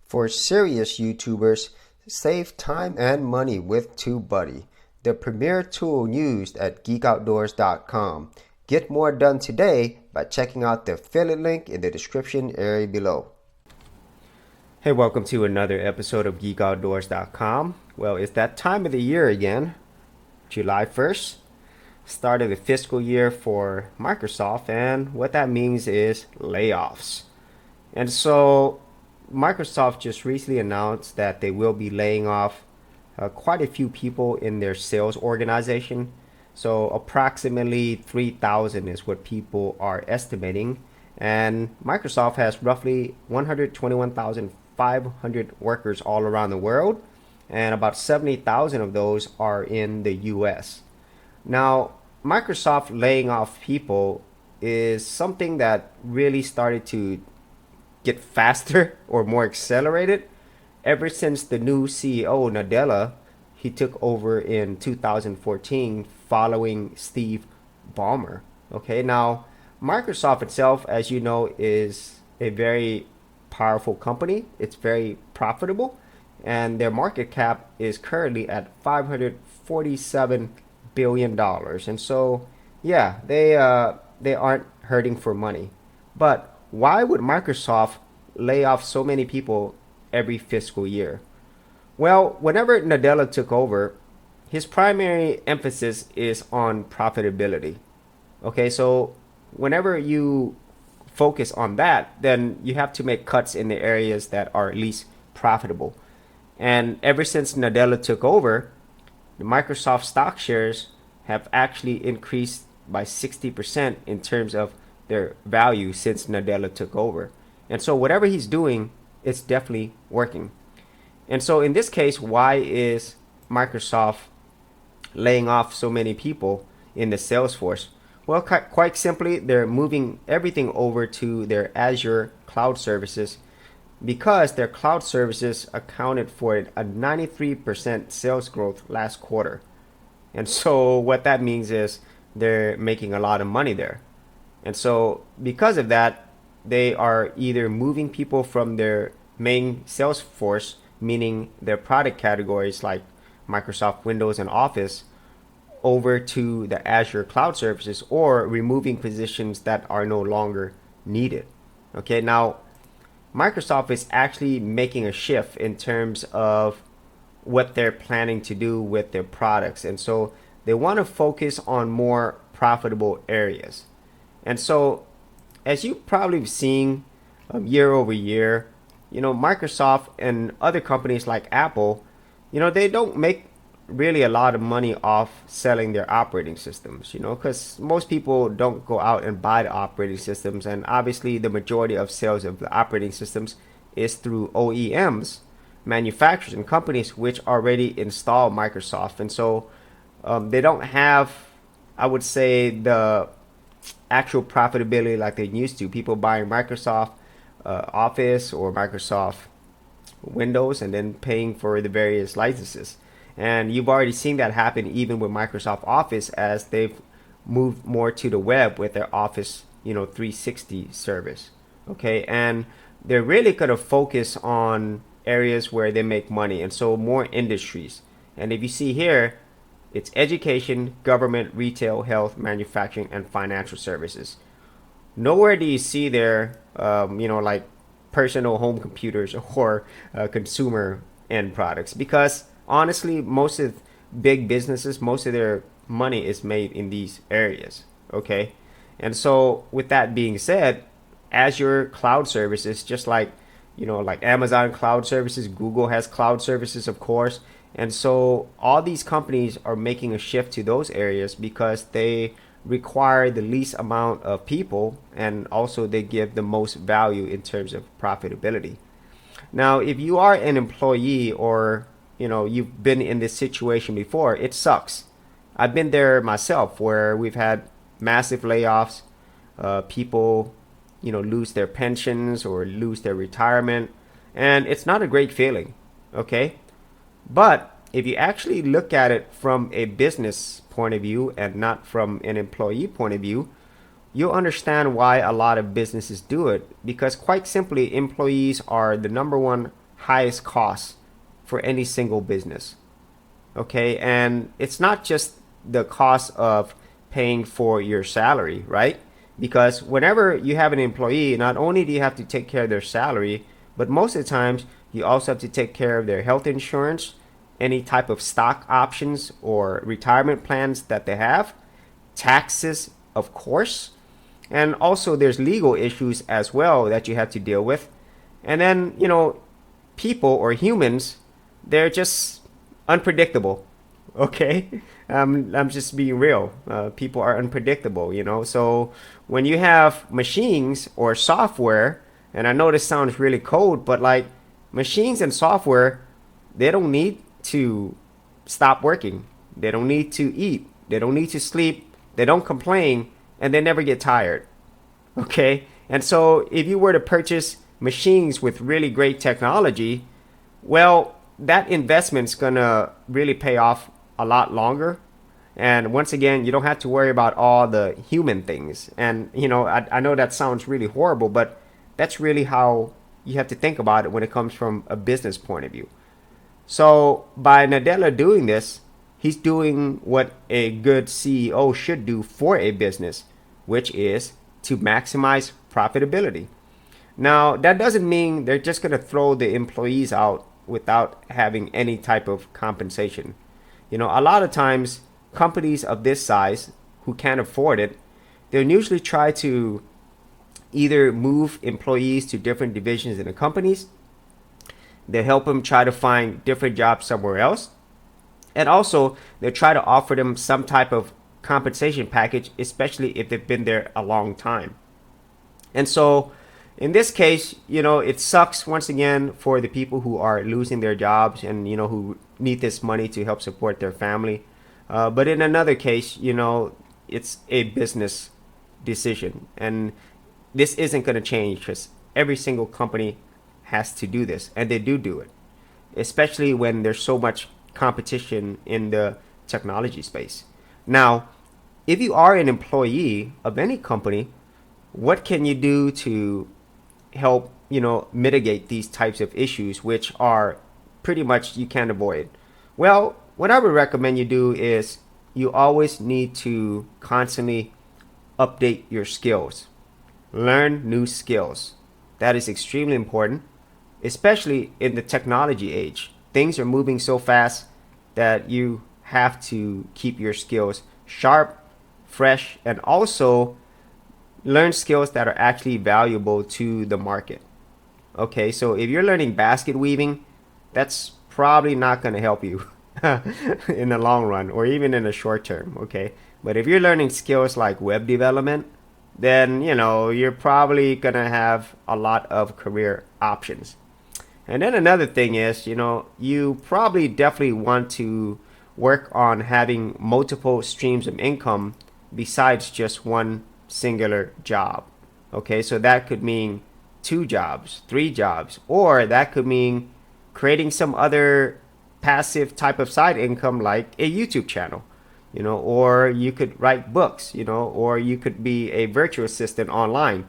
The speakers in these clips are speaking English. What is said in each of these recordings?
For serious YouTubers, save time and money with TubeBuddy, the premier tool used at geekoutdoors.com. Get more done today by checking out the affiliate link in the description area below. Hey, welcome to another episode of geekoutdoors.com. Well, it's that time of the year again, July 1st, start of the fiscal year for Microsoft, and what that means is layoffs. And so Microsoft just recently announced that they will be laying off quite a few people in their sales organization. So approximately 3,000 is what people are estimating. And Microsoft has roughly 121,500 workers all around the world. And about 70,000 of those are in the US. Now, Microsoft laying off people is something that really started to get faster or more accelerated ever since the new CEO Nadella, he took over in 2014 following Steve Ballmer. Okay, now Microsoft itself, as you know, is a very powerful company. It's very profitable, and their market cap is currently at $547 billion. And so, yeah, they aren't hurting for money. But why would Microsoft lay off so many people every fiscal year? Well, whenever Nadella took over, his primary emphasis is on profitability. Okay, so whenever you focus on that, then you have to make cuts in the areas that are at least profitable. And ever since Nadella took over, the Microsoft stock shares have actually increased by 60% in terms of their value since Nadella took over. And so whatever he's doing, it's definitely working. And so in this case, why is Microsoft laying off so many people in the sales force? Well, quite simply, they're moving everything over to their Azure cloud services because their cloud services accounted for a 93% sales growth last quarter. And so what that means is they're making a lot of money there. And so because of that, they are either moving people from their main sales force, meaning their product categories like Microsoft Windows and Office, over to the Azure cloud services, or removing positions that are no longer needed. Okay, now Microsoft is actually making a shift in terms of what they're planning to do with their products. And so they want to focus on more profitable areas. And so as you probably seen year over year, Microsoft and other companies like Apple, they don't make really a lot of money off selling their operating systems, because most people don't go out and buy the operating systems. And obviously the majority of sales of the operating systems is through OEMs, manufacturers and companies which already install Microsoft. And so they don't have, I would say, the actual profitability like they used to. People buying Microsoft Office or Microsoft Windows and then paying for the various licenses. And you've already seen that happen even with Microsoft Office as they've moved more to the web with their Office 360 service. Okay, and they're really going to focus on areas where they make money, and so more industries. And if you see here, it's education, government, retail, health, manufacturing, and financial services. Nowhere do you see there, like personal home computers or consumer end products, because honestly, most of big businesses, most of their money is made in these areas. Okay, and so with that being said, Azure cloud services, just like like Amazon cloud services, Google has cloud services, of course. And so all these companies are making a shift to those areas because they require the least amount of people, and also they give the most value in terms of profitability. Now, if you are an employee or you've been in this situation before, it sucks. I've been there myself where we've had massive layoffs. People lose their pensions or lose their retirement, and it's not a great feeling. Okay, but if you actually look at it from a business point of view and not from an employee point of view, you'll understand why a lot of businesses do it. Because quite simply, employees are the number one highest cost for any single business. Okay, and it's not just the cost of paying for your salary, right? Because whenever you have an employee, not only do you have to take care of their salary, but most of the times you also have to take care of their health insurance, any type of stock options or retirement plans that they have, taxes, of course, and also there's legal issues as well that you have to deal with. And then, people or humans, they're just unpredictable. Okay, I'm just being real. People are unpredictable, So when you have machines or software, and I know this sounds really cold, but like machines and software, they don't need to stop working. They don't need to eat. They don't need to sleep. They don't complain, and they never get tired. Okay, and so if you were to purchase machines with really great technology, well, that investment's gonna really pay off a lot longer. And once again, you don't have to worry about all the human things. And I know that sounds really horrible, but that's really how you have to think about it when it comes from a business point of view. So by Nadella doing this, he's doing what a good CEO should do for a business, which is to maximize profitability. Now, that doesn't mean they're just going to throw the employees out without having any type of compensation. A lot of times, companies of this size who can't afford it, they'll usually try to either move employees to different divisions in the companies. They help them try to find different jobs somewhere else. And also, they try to offer them some type of compensation package, especially if they've been there a long time. And so, in this case, it sucks once again for the people who are losing their jobs and, who need this money to help support their family. But in another case, it's a business decision. And this isn't going to change because every single company has to do this, and they do it, especially when there's so much competition in the technology space. Now, if you are an employee of any company, what can you do to help mitigate these types of issues, which are pretty much you can't avoid? Well, what I would recommend you do is you always need to constantly update your skills. Learn new skills. That is extremely important, especially in the technology age. Things are moving so fast that you have to keep your skills sharp, fresh, and also learn skills that are actually valuable to the market. Okay, so if you're learning basket weaving, that's probably not going to help you in the long run or even in the short term. Okay, but if you're learning skills like web development, then you're probably going to have a lot of career options. And then another thing is, you probably definitely want to work on having multiple streams of income besides just one singular job. Okay, so that could mean 2 jobs, 3 jobs, or that could mean creating some other passive type of side income like a YouTube channel, or you could write books, or you could be a virtual assistant online.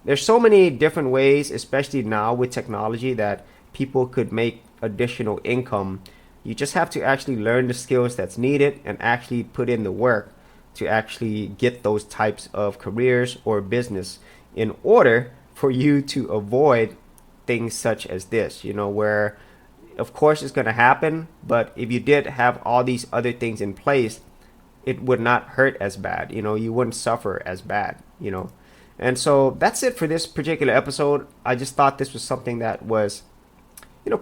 There's so many different ways, especially now with technology, that people could make additional income. You just have to actually learn the skills that's needed and actually put in the work to actually get those types of careers or business in order for you to avoid things such as this, where of course it's going to happen, but if you did have all these other things in place, it would not hurt as bad. You wouldn't suffer as bad. And so that's it for this particular episode. I just thought this was something that was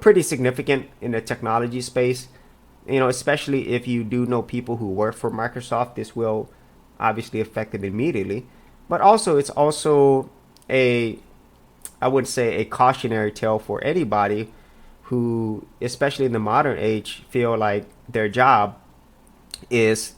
pretty significant in the technology space. Especially if you do know people who work for Microsoft, this will obviously affect it immediately. But also, it's also I would say a cautionary tale for anybody who, especially in the modern age, feel like their job is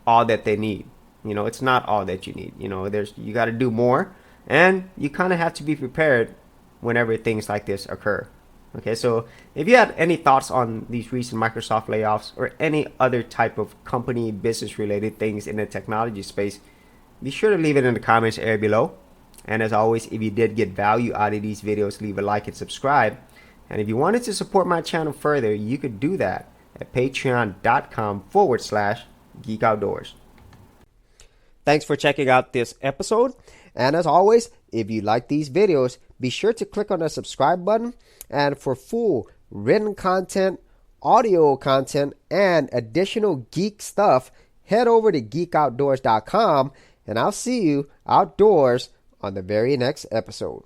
all that they need. It's not all that you need. You got to do more, and you kind of have to be prepared whenever things like this occur. Okay, so if you had any thoughts on these recent Microsoft layoffs or any other type of company business related things in the technology space, be sure to leave it in the comments area below. And as always, if you did get value out of these videos, leave a like and subscribe. And if you wanted to support my channel further, you could do that at patreon.com/Geek Outdoors. Thanks for checking out this episode. And as always, if you like these videos, be sure to click on the subscribe button. And for full written content, audio content, and additional geek stuff, head over to geekoutdoors.com, and I'll see you outdoors on the very next episode.